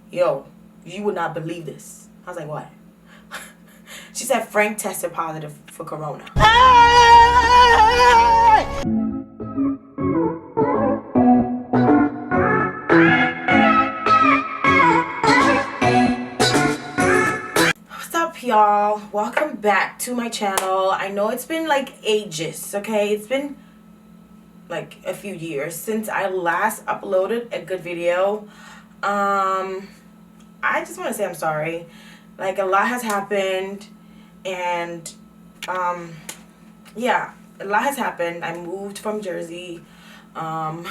yo, you would not believe this. I was like, what? She said Frank tested positive for corona. What's up, y'all? Welcome back to my channel. I know it's been like ages, okay? It's been like a few years since I last uploaded a good video. I just want to say I'm sorry. Like, a lot has happened, and yeah, a lot has happened. I moved from Jersey. I'm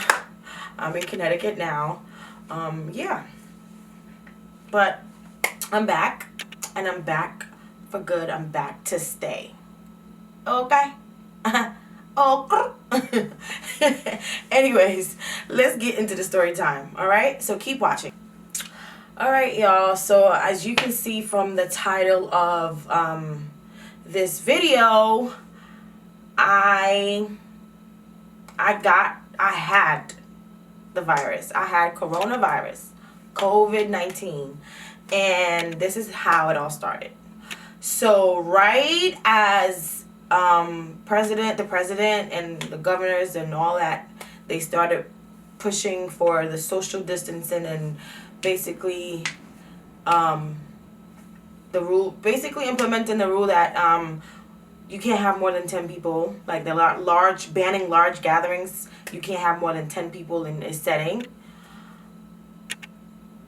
in Connecticut now. Yeah, but I'm back, and I'm back for good. I'm back to stay. Okay. Okay. Anyways, let's get into the story time. All right, so keep watching. All right, y'all, so as you can see from the title of this video, I had the virus. I had coronavirus, COVID-19, and this is how it all started. So right as the president and the governors and all that, they started pushing for the social distancing and basically implementing the rule that you can't have more than 10 people, like the banning large gatherings. You can't have more than 10 people in a setting.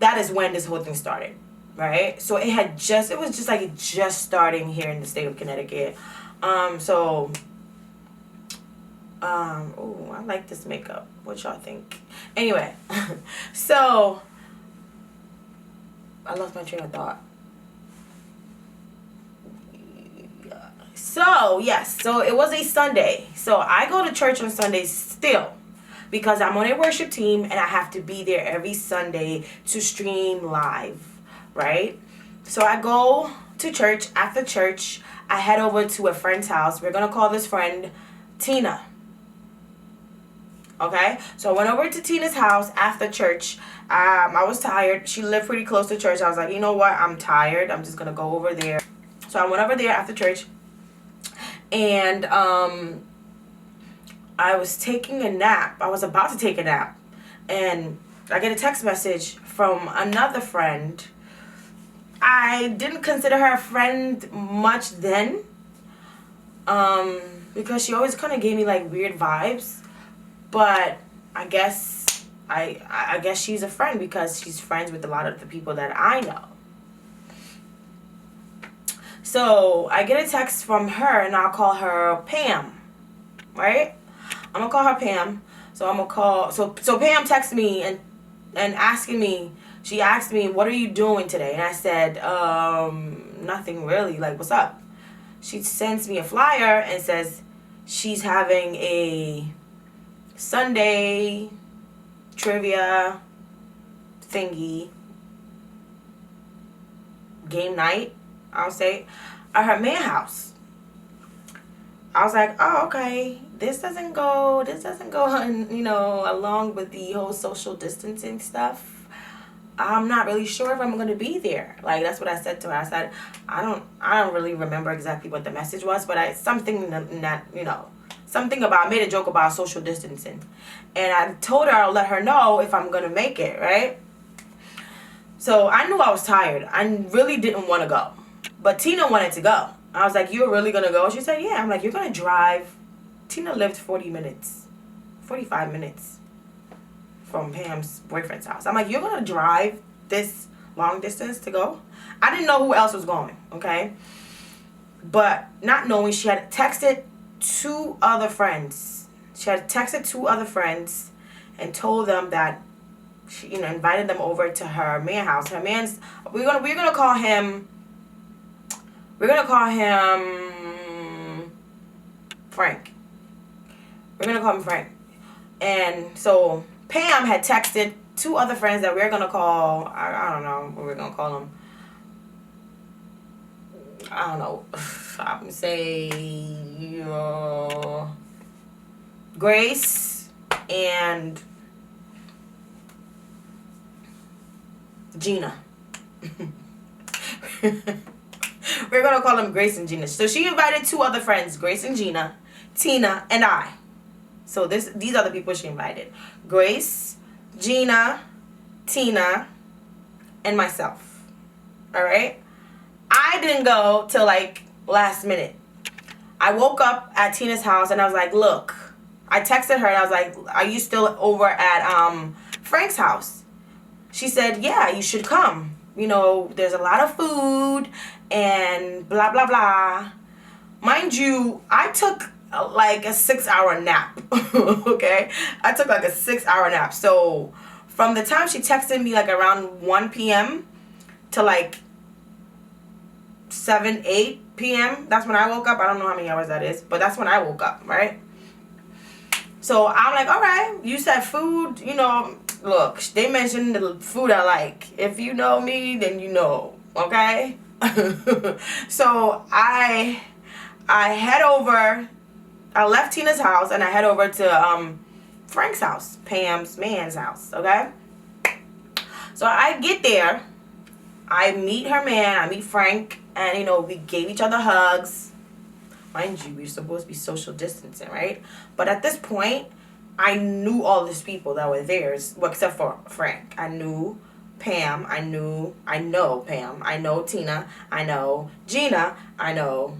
That is when this whole thing started, right? So it was just starting here in the state of Connecticut. Oh, I like this makeup. What y'all think? Anyway, so I lost my train of thought. So, yes. So, it was a Sunday. So, I go to church on Sundays still because I'm on a worship team and I have to be there every Sunday to stream live, right? So, I go to church. After church, I head over to a friend's house. We're going to call this friend Tina. Okay, so I went over to Tina's house after church. I was tired. She lived pretty close to church. I was like, you know what? I'm tired. I'm just going to go over there. So I went over there after church. And I was taking a nap. I was about to take a nap. And I get a text message from another friend. I didn't consider her a friend much then. Because she always kind of gave me like weird vibes. But I guess I guess she's a friend because she's friends with a lot of the people that I know. So I get a text from her and I'll call her Pam, right? I'm gonna call her Pam. So I'm gonna call. So Pam texts me and asking me. She asked me, "What are you doing today?" And I said, "Nothing really. Like, what's up?" She sends me a flyer and says she's having a Sunday trivia thingy game night, I'll say, at her man house. I was like, oh, okay, this doesn't go along with the whole social distancing stuff. I'm not really sure if I'm going to be there. Like, that's what I said to her. I said, I don't really remember exactly what the message was, but something about, I made a joke about social distancing. And I told her I'll let her know if I'm going to make it, right? So I knew I was tired. I really didn't want to go. But Tina wanted to go. I was like, you're really going to go? She said, yeah. I'm like, you're going to drive? Tina lived 45 minutes from Pam's boyfriend's house. I'm like, you're going to drive this long distance to go? I didn't know who else was going, okay? But not knowing, she had texted two other friends. She had texted two other friends and told them that she, invited them over to her man house. Her man's, we're gonna call him Frank. We're gonna call him Frank. And so Pam had texted two other friends that we're gonna call. I don't know what we're gonna call them. I don't know. I'm gonna say Grace and Gina. We're gonna call them Grace and Gina. So she invited 2 other friends, Grace and Gina, Tina, and I. So these are the people she invited: Grace, Gina, Tina, and myself. All right. I didn't go till like last minute. I woke up at Tina's house and I was like, look. I texted her and I was like, are you still over at Frank's house? She said, yeah, you should come. You know, there's a lot of food and blah, blah, blah. Mind you, I took like a 6-hour nap. Okay? I took like a 6-hour nap. So from the time she texted me like around 1 p.m. to like 7, 8 p.m., that's when I woke up. I don't know how many hours that is, but that's when I woke up, right? So I'm like, all right, you said food, you know, look, they mentioned the food I like. If you know me, then you know, okay? So I head over, I left Tina's house and I head over to Frank's house, Pam's man's house, okay? So I get there, I meet her man, I meet Frank, and, you know, we gave each other hugs. Mind you, we were supposed to be social distancing, right? But at this point, I knew all these people that were there, well, except for Frank. I knew Pam. I know Pam. I know Tina. I know Gina. I know,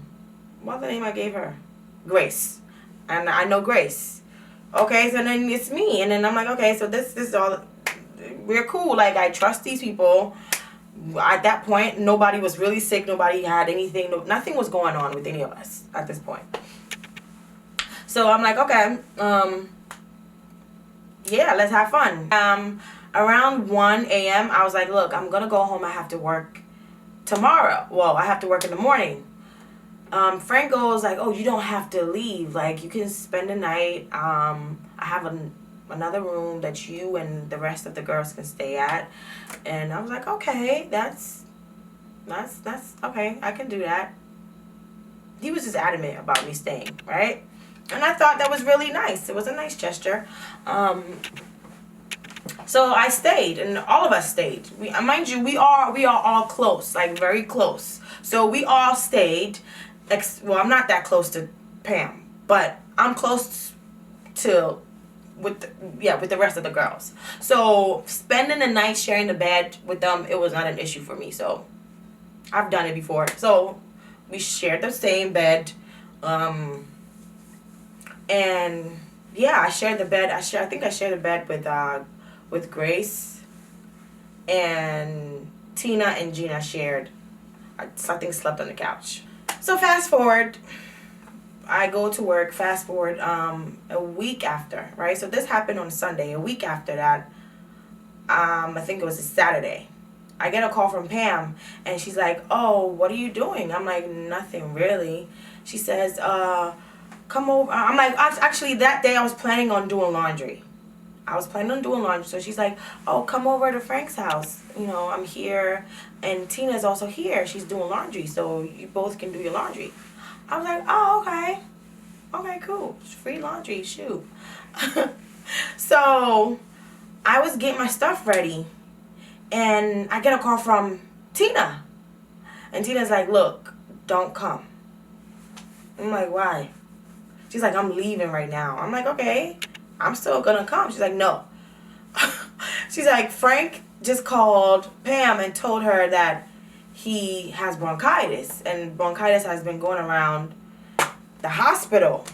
what's the name I gave her? Grace. And I know Grace. Okay, so then it's me. And then I'm like, okay, so this is all, we're cool. Like, I trust these people. At that point, nobody was really sick. Nobody had anything. Nothing was going on with any of us at this point. So I'm like, okay, yeah, let's have fun. Around 1 a.m., I was like, look, I'm going to go home. I have to work tomorrow. Well, I have to work in the morning. Frank goes like, oh, you don't have to leave. Like, you can spend the night. I have another room that you and the rest of the girls can stay at. And I was like, okay, that's okay, I can do that. He was just adamant about me staying, right? And I thought that was really nice. It was a nice gesture. So I stayed, and all of us stayed. Mind you, we are all close, like very close. So we all stayed. Well, I'm not that close to Pam, but I'm close to with the rest of the girls. So spending the night sharing the bed with them, it was not an issue for me. So I've done it before. So we shared the same bed, and yeah, I shared the bed. I think I shared the bed with Grace, and Tina and Gina shared. I think slept on the couch. So fast forward, I go to work. Fast forward a week after, right? So this happened on Sunday. A week after that, I think it was a Saturday, I get a call from Pam, and she's like, oh, what are you doing? I'm like, nothing really. She says, come over. I'm like, actually that day I was planning on doing laundry. So she's like, oh, come over to Frank's house. You know, I'm here, and Tina's also here. She's doing laundry, so you both can do your laundry. I was like, oh, okay. Okay, cool. Free laundry, shoot. So I was getting my stuff ready, and I get a call from Tina. And Tina's like, look, don't come. I'm like, why? She's like, I'm leaving right now. I'm like, okay, I'm still gonna come. She's like, no. She's like, Frank just called Pam and told her that he has bronchitis, and bronchitis has been going around the hospital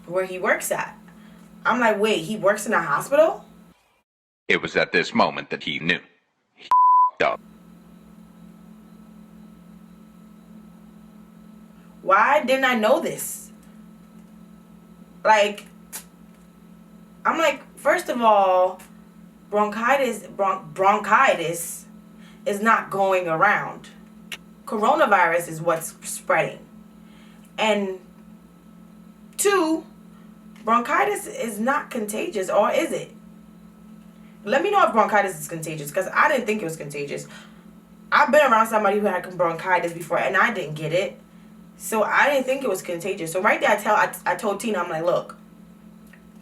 where he works at. I'm like, wait, he works in a hospital? It was at this moment that he knew. He up. Why didn't I know this? Like, I'm like, first of all, bronchitis is not going around. Coronavirus is what's spreading. And 2, bronchitis is not contagious, or is it? Let me know if bronchitis is contagious, because I didn't think it was contagious. I've been around somebody who had bronchitis before, and I didn't get it. So I didn't think it was contagious. So right there, I told Tina, I'm like, look,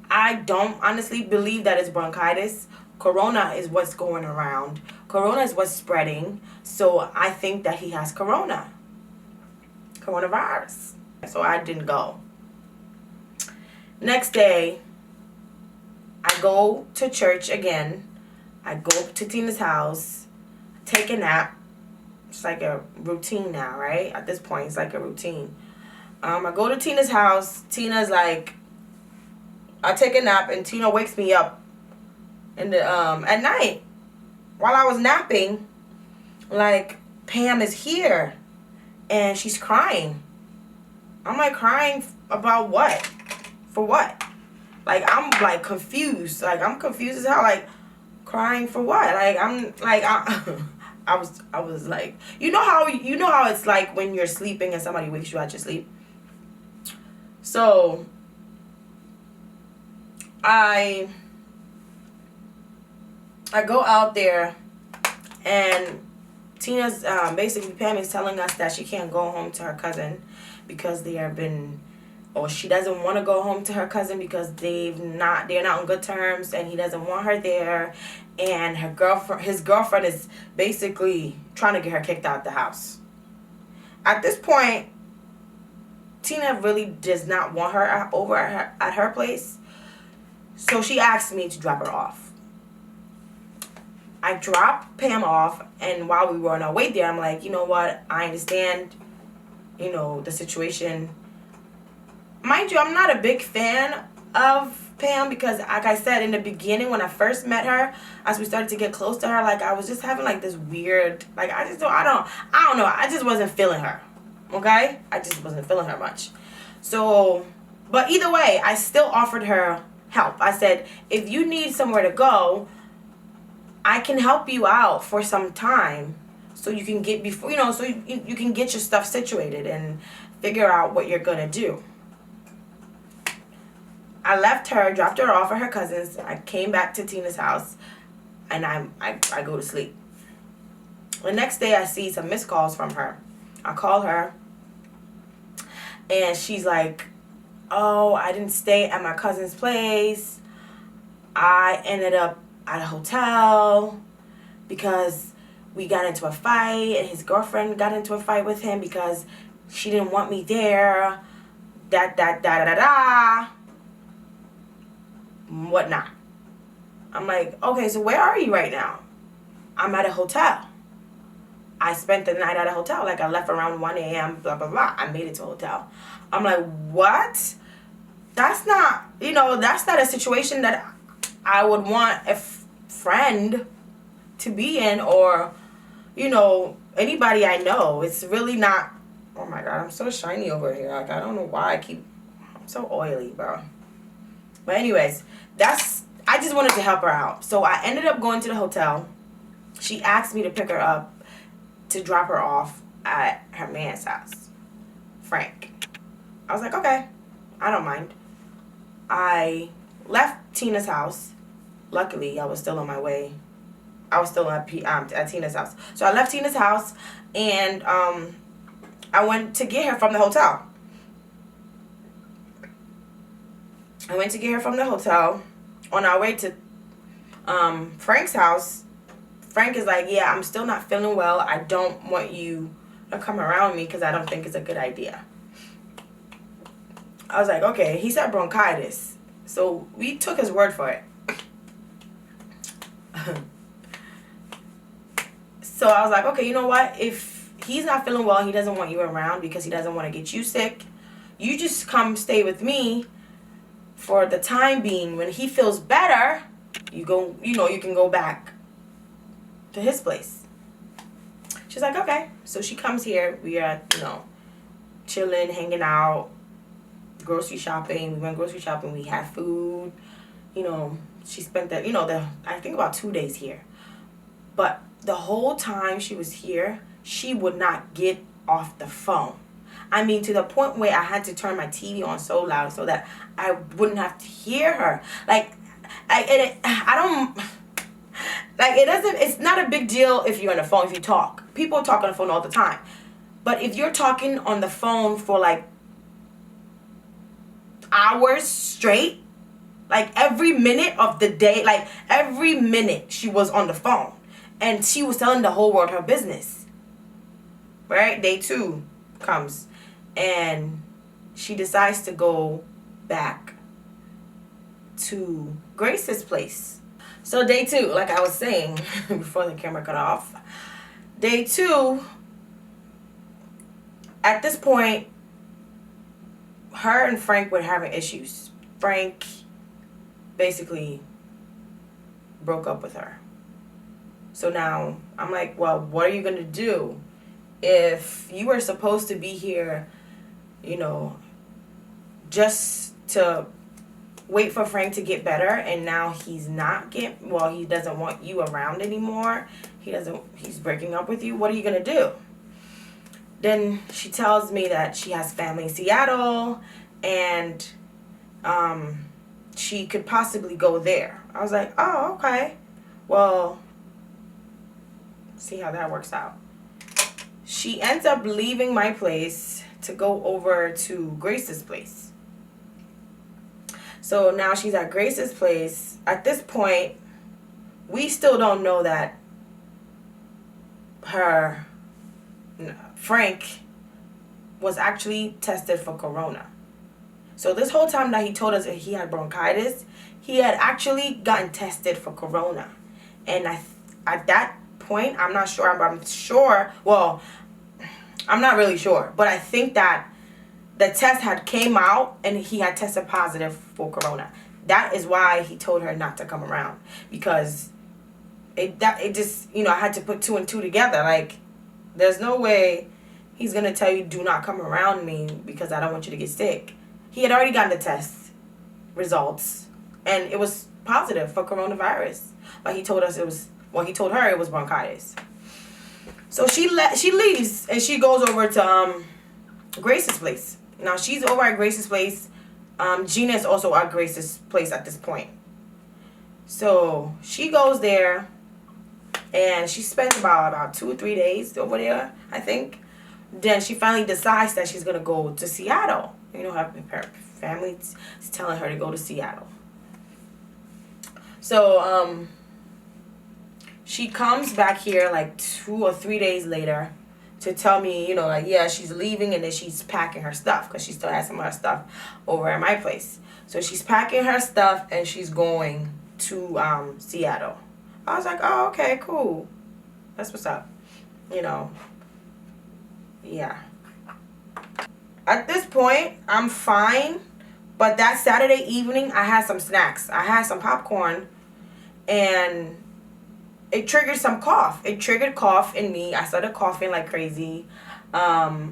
I don't honestly believe that it's bronchitis Corona is what's going around. Corona is what's spreading. So I think that he has coronavirus. So I didn't go. Next day, I go to church again. I go to Tina's house, take a nap. It's like a routine now, right? At this point, it's like a routine. I go to Tina's house. Tina's like, I take a nap, and Tina wakes me up in the at night while I was napping. Like, Pam is here, and she's crying. I'm like, crying about what? For what? Like, I'm like confused. Like, I'm confused as hell. Like, crying for what? Like, I'm like, I was like, you know how it's like when you're sleeping and somebody wakes you out your sleep. So I go out there, and Tina's basically Pam is telling us that she can't go home to her cousin because she doesn't want to go home to her cousin because they're not on good terms, and he doesn't want her there, and his girlfriend is basically trying to get her kicked out the house. At this point, Tina really does not want her over at her place, so she asked me to drop her off. I dropped Pam off, and while we were on our way there, I'm like, you know what? I understand, the situation. Mind you, I'm not a big fan of Pam because, like I said in the beginning, when I first met her, as we started to get close to her, like, I was just having like this weird, like, I don't know. I just wasn't feeling her. Okay? I just wasn't feeling her much. So, but either way, I still offered her help. I said, if you need somewhere to go, I can help you out for some time so you can get so you can get your stuff situated and figure out what you're going to do. I left her, dropped her off at her cousin's. I came back to Tina's house, and I go to sleep. The next day, I see some missed calls from her. I call her, and she's like, oh, I didn't stay at my cousin's place. I ended up at a hotel because we got into a fight, and his girlfriend got into a fight with him because she didn't want me there. Whatnot. I'm like, okay, so where are you right now? I'm at a hotel. I spent the night at a hotel. Like, I left around 1 a.m., blah, blah, blah. I made it to a hotel. I'm like, what? That's not a situation that I would want a friend to be in, or, anybody I know. It's really not. Oh my God, I'm so shiny over here. Like, I don't know why I'm so oily, bro. But anyways, I just wanted to help her out. So I ended up going to the hotel. She asked me to pick her up to drop her off at her man's house, Frank. I was like, okay, I don't mind. I left Tina's house. Luckily, I was still on my way. I was still at Tina's house. So I left Tina's house, and I went to get her from the hotel. I went to get her from the hotel. On our way to Frank's house, Frank is like, yeah, I'm still not feeling well. I don't want you to come around me because I don't think it's a good idea. I was like, okay. He said bronchitis. So we took his word for it. So I was like, okay, you know what? If he's not feeling well, he doesn't want you around because he doesn't want to get you sick, you just come stay with me for the time being. When he feels better, you can go back to his place. She's like, okay. So she comes here. We are, chilling, hanging out, grocery shopping. We went grocery shopping. We had food. She spent I think about 2 days here. But the whole time she was here, she would not get off the phone. I mean, to the point where I had to turn my TV on so loud so that I wouldn't have to hear her. It's not a big deal if you're on the phone, if you talk. People talk on the phone all the time. But if you're talking on the phone for like hours straight, Like every minute of the day, like every minute she was on the phone. And she was telling the whole world her business. Right? Day 2 comes. And she decides to go back to Grace's place. So day 2, like I was saying before the camera cut off. Day 2, at this point, her and Frank were having issues. Frank basically broke up with her. So now I'm like, well, what are you going to do? If you were supposed to be here, you know, just to wait for Frank to get better, and now he's not he doesn't want you around anymore. He's breaking up with you. What are you going to do? Then she tells me that she has family in Seattle, and she could possibly go there. I was like, oh, okay. Well, see how that works out. She ends up leaving my place to go over to Grace's place. So now she's at Grace's place. At this point, we still don't know that Frank was actually tested for corona. So this whole time that he told us that he had bronchitis, he had actually gotten tested for corona. And at that point, I'm not sure. I'm not really sure. But I think that the test had came out and he had tested positive for corona. That is why he told her not to come around. Because it just, I had to put 2 and 2 together. Like, there's no way he's going to tell you, do not come around me because I don't want you to get sick. He had already gotten the test results, and it was positive for coronavirus. But he told her it was bronchitis. So she leaves, and she goes over to Grace's place. Now, she's over at Grace's place. Gina is also at Grace's place at this point. So she goes there, and she spends about 2 or 3 days over there, I think. Then she finally decides that she's going to go to Seattle. Her family is telling her to go to Seattle. So, she comes back here like 2 or 3 days later to tell me, yeah, she's leaving, and then she's packing her stuff because she still has some of her stuff over at my place. So she's packing her stuff and she's going to Seattle. I was like, oh, okay, cool. That's what's up. Yeah. At this point, I'm fine. But that Saturday evening, I had some snacks. I had some popcorn, and it triggered some cough. It triggered cough in me. I started coughing like crazy. I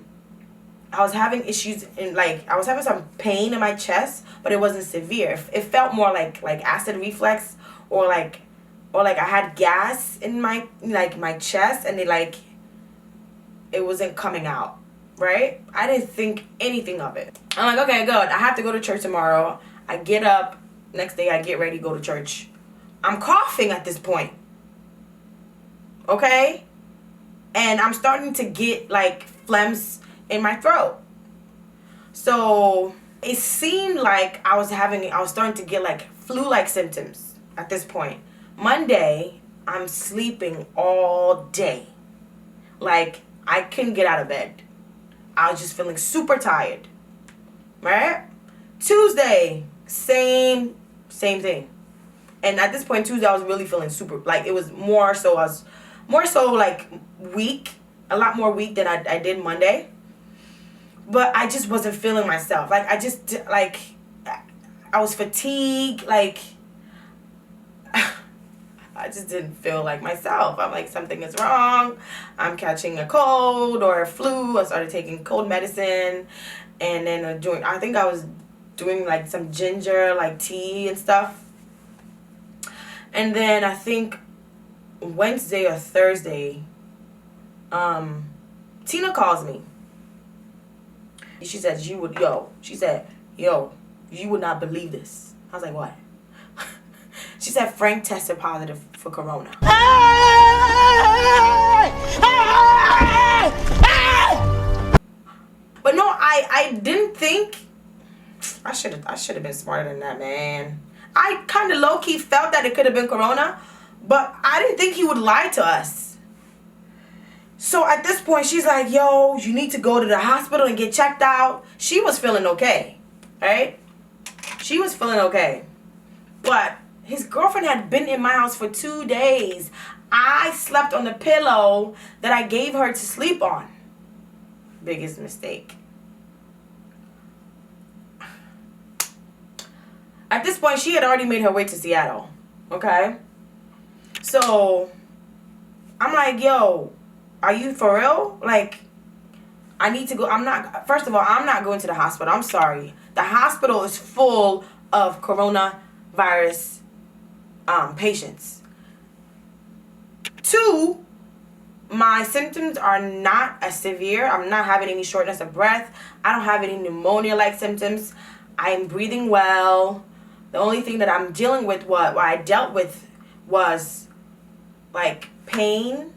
was having issues I was having some pain in my chest, but it wasn't severe. It felt more like acid reflux, or like I had gas in my my chest, and it wasn't coming out. Right? I didn't think anything of it. I'm like, okay, good. I have to go to church tomorrow. I get up. Next day, I get ready to go to church. I'm coughing at this point. Okay? And I'm starting to get phlegms in my throat. So it seemed like I was starting to get flu-like symptoms at this point. Monday, I'm sleeping all day. I couldn't get out of bed. I was just feeling super tired. Right? Tuesday, same thing. And at this point, Tuesday, I was really feeling super, it was more so weak, a lot more weak than I did Monday. But I just wasn't feeling myself. I was fatigued, I just didn't feel like myself. I'm like, something is wrong. I'm catching a cold or a flu. I started taking cold medicine. And then I think I was doing some ginger, tea and stuff. And then I think Wednesday or Thursday, Tina calls me. She said, you would not believe this. I was like, what? She said Frank tested positive for corona. But no, I didn't think. I should have been smarter than that, man. I kind of low-key felt that it could have been corona, but I didn't think he would lie to us. So at this point, she's like, yo, you need to go to the hospital and get checked out. She was feeling okay, right? She was feeling okay. But his girlfriend had been in my house for 2 days. I slept on the pillow that I gave her to sleep on. Biggest mistake. At this point, she had already made her way to Seattle. Okay? So, I'm like, yo, are you for real? Like, I need to go. First of all, I'm not going to the hospital. I'm sorry. The hospital is full of coronavirus patients. 2, my symptoms are not as severe. I'm not having any shortness of breath. I don't have any pneumonia-like symptoms. I'm breathing well. The only thing that I'm dealing with, what I dealt with, was like pain.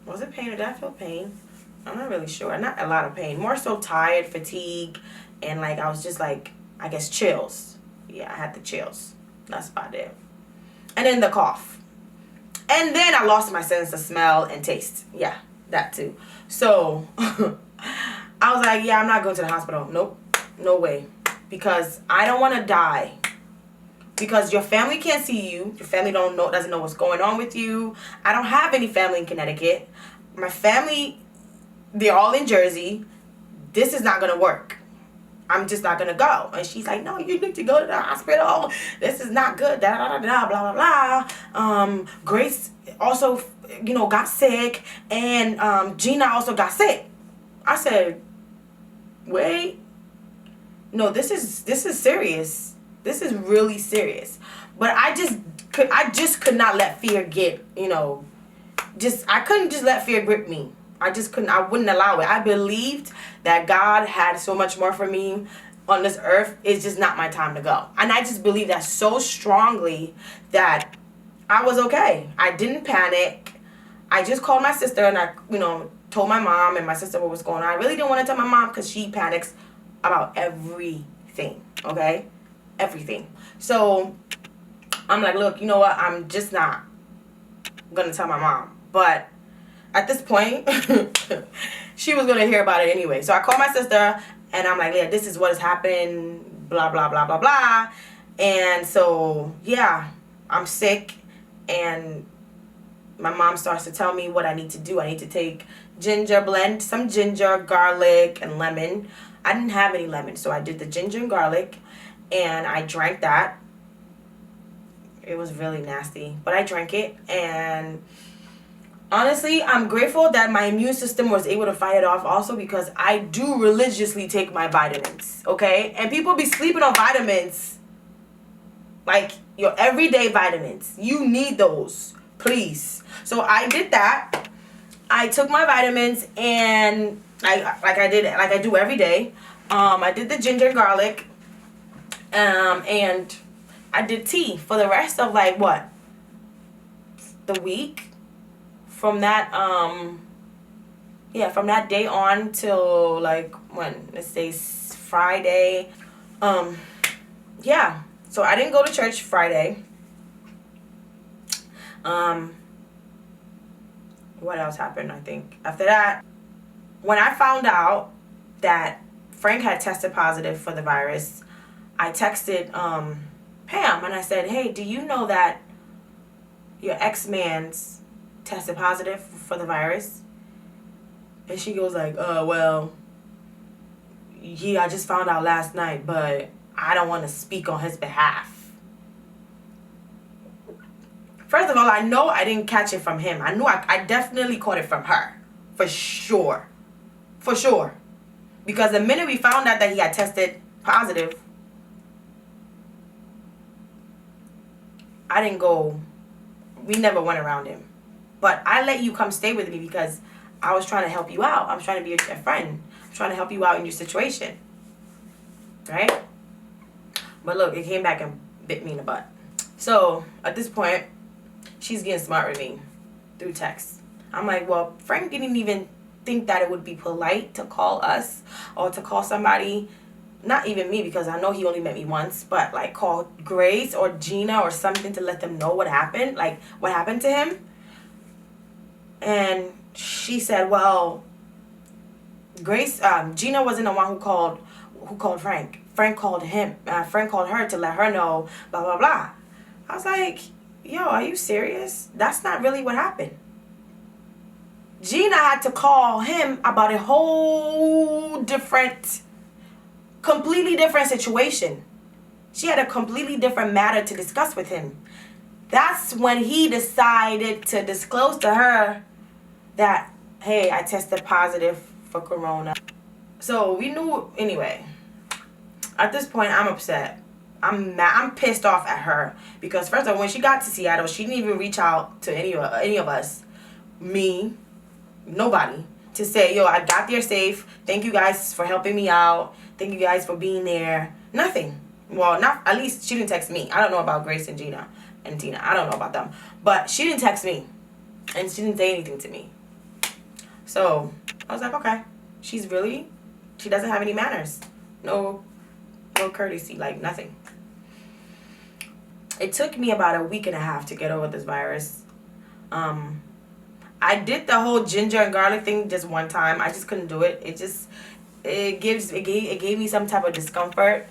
Was it pain or did I feel pain? I'm not really sure. Not a lot of pain. More so tired, fatigue, and like I was just like, I guess chills. Yeah, I had the chills. That's about it. And then the cough. And then I lost my sense of smell and taste. Yeah, that too. So I was like, yeah, I'm not going to the hospital. Nope. No way. Because I don't want to die. Because your family can't see you. Your family doesn't know what's going on with you. I don't have any family in Connecticut. My family, they're all in Jersey. This is not going to work. I'm just not going to go. And she's like, no, you need to go to the hospital. This is not good. Da, da, da, da, blah, blah, blah. Grace also, got sick. And Gina also got sick. I said, wait. No, this is serious. This is really serious. But I just could not let fear get, I couldn't just let fear grip me. I wouldn't allow it. I believed that God had so much more for me on this earth. It's just not my time to go. And I just believed that so strongly that I was okay. I didn't panic. I just called my sister and I, told my mom and my sister what was going on. I really didn't want to tell my mom because she panics about everything, okay? Everything. So I'm like, look, you know what? I'm just not going to tell my mom. But at this point, she was going to hear about it anyway. So I called my sister and I'm like, yeah, this is what has happened, blah, blah, blah, blah, blah. And so, yeah, I'm sick. And my mom starts to tell me what I need to do. I need to take blend some ginger, garlic, and lemon. I didn't have any lemon, so I did the ginger and garlic. And I drank that. It was really nasty. But I drank it. And honestly, I'm grateful that my immune system was able to fight it off also because I do religiously take my vitamins. Okay? And people be sleeping on vitamins. Like your everyday vitamins. You need those. Please. So I did that. I took my vitamins and I do every day. I did the ginger and garlic. And I did tea for the rest of the week from that from that day on till let's say Friday. So I didn't go to church Friday. What else happened? I think after that, when I found out that Frank had tested positive for the virus, I texted Pam and I said, hey, do you know that your ex-man's tested positive for the virus? And she goes like, well, yeah, I just found out last night, but I don't want to speak on his behalf. First of all, I know I didn't catch it from him. I knew I definitely caught it from her. For sure. For sure. Because the minute we found out that he had tested positive, I didn't go, we never went around him. But I let you come stay with me because I was trying to help you out. I was trying to be a friend. I'm trying to help you out in your situation. Right? But look, it came back and bit me in the butt. So, at this point, she's getting smart with me through text. I'm like, well, Frank didn't even think that it would be polite to call us or to call somebody not even me, because I know he only met me once, but like call Grace or Gina or something to let them know what happened, like what happened to him. And she said, well, Gina wasn't the one who called Frank. Frank called him. Frank called her to let her know, blah, blah, blah. I was like, yo, are you serious? That's not really what happened. Gina had to call him about a whole different, completely different situation. She had a completely different matter to discuss with him. That's when he decided to disclose to her that, hey, I tested positive for corona. So we knew anyway. At this point, I'm upset. I'm mad. I'm pissed off at her because first of all, when she got to Seattle, she didn't even reach out to any of us, me, nobody, to say, yo, I got there safe. Thank you guys for helping me out. Thank you guys for being there. Nothing. Well, not at least she didn't text me. I don't know about Grace and Gina and Tina. I don't know about them, but she didn't text me, and she didn't say anything to me. So I was like, okay, she doesn't have any manners. No courtesy, like nothing. It took me about a week and a half to get over this virus. I did the whole ginger and garlic thing just one time. I just couldn't do it. It gave me some type of discomfort,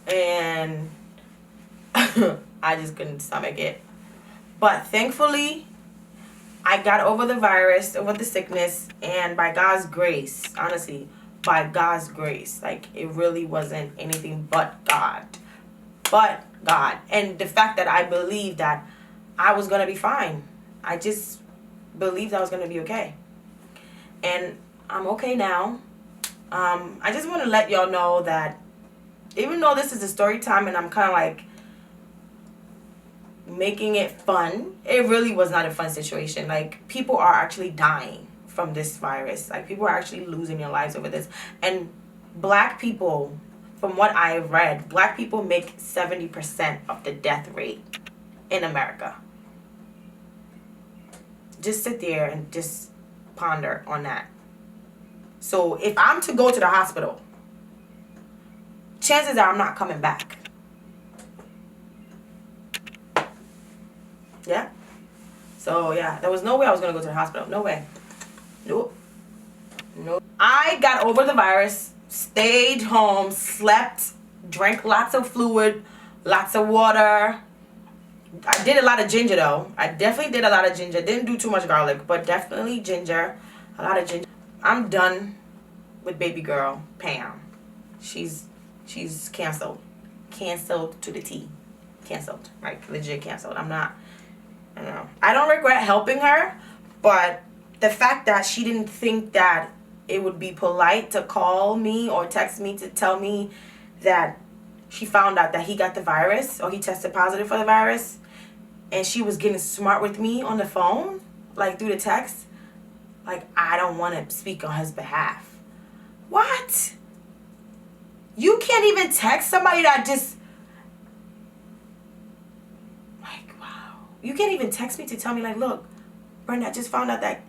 and I just couldn't stomach it. But thankfully, I got over the virus, over the sickness, and by God's grace, honestly, by God's grace, like it really wasn't anything but God. But God. And the fact that I believed that I was going to be fine. I just believed I was going to be okay. And I'm okay now. I just want to let y'all know that even though this is a story time and I'm kind of like making it fun, it really was not a fun situation. Like, people are actually dying from this virus. Like, people are actually losing their lives over this. And black people, from what I've read, black people make 70% of the death rate in America. Just sit there and just ponder on that. So if I'm to go to the hospital, chances are I'm not coming back. Yeah? So yeah, there was no way I was going to go to the hospital. No way. Nope. Nope. I got over the virus, stayed home, slept, drank lots of fluid, lots of water. I did a lot of ginger though. I definitely did a lot of ginger. Didn't do too much garlic, but definitely ginger. A lot of ginger. I'm done with baby girl Pam. She's canceled. Canceled to the T. Canceled. Like, legit canceled. I don't regret helping her, but the fact that she didn't think that it would be polite to call me or text me to tell me that she found out that he got the virus or he tested positive for the virus, and she was getting smart with me on the phone, like through the text, like, I don't want to speak on his behalf. What? You can't even text somebody that just, like, wow. You can't even text me to tell me, like, look, Brenda, I just found out that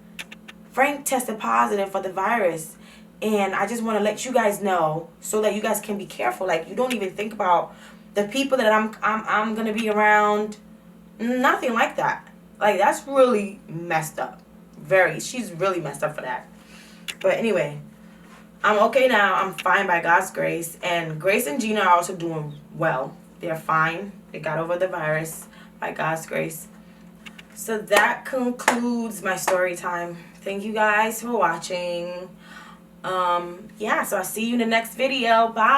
Frank tested positive for the virus, and I just want to let you guys know so that you guys can be careful. Like, you don't even think about the people that I'm gonna be around. Nothing like that. Like, that's really messed up. She's really messed up for that. But anyway, I'm okay now. I'm fine by God's grace. And Grace and Gina are also doing well. They're fine. They got over the virus by God's grace. So that concludes my story time. Thank you guys for watching. Yeah, so I'll see you in the next video. Bye.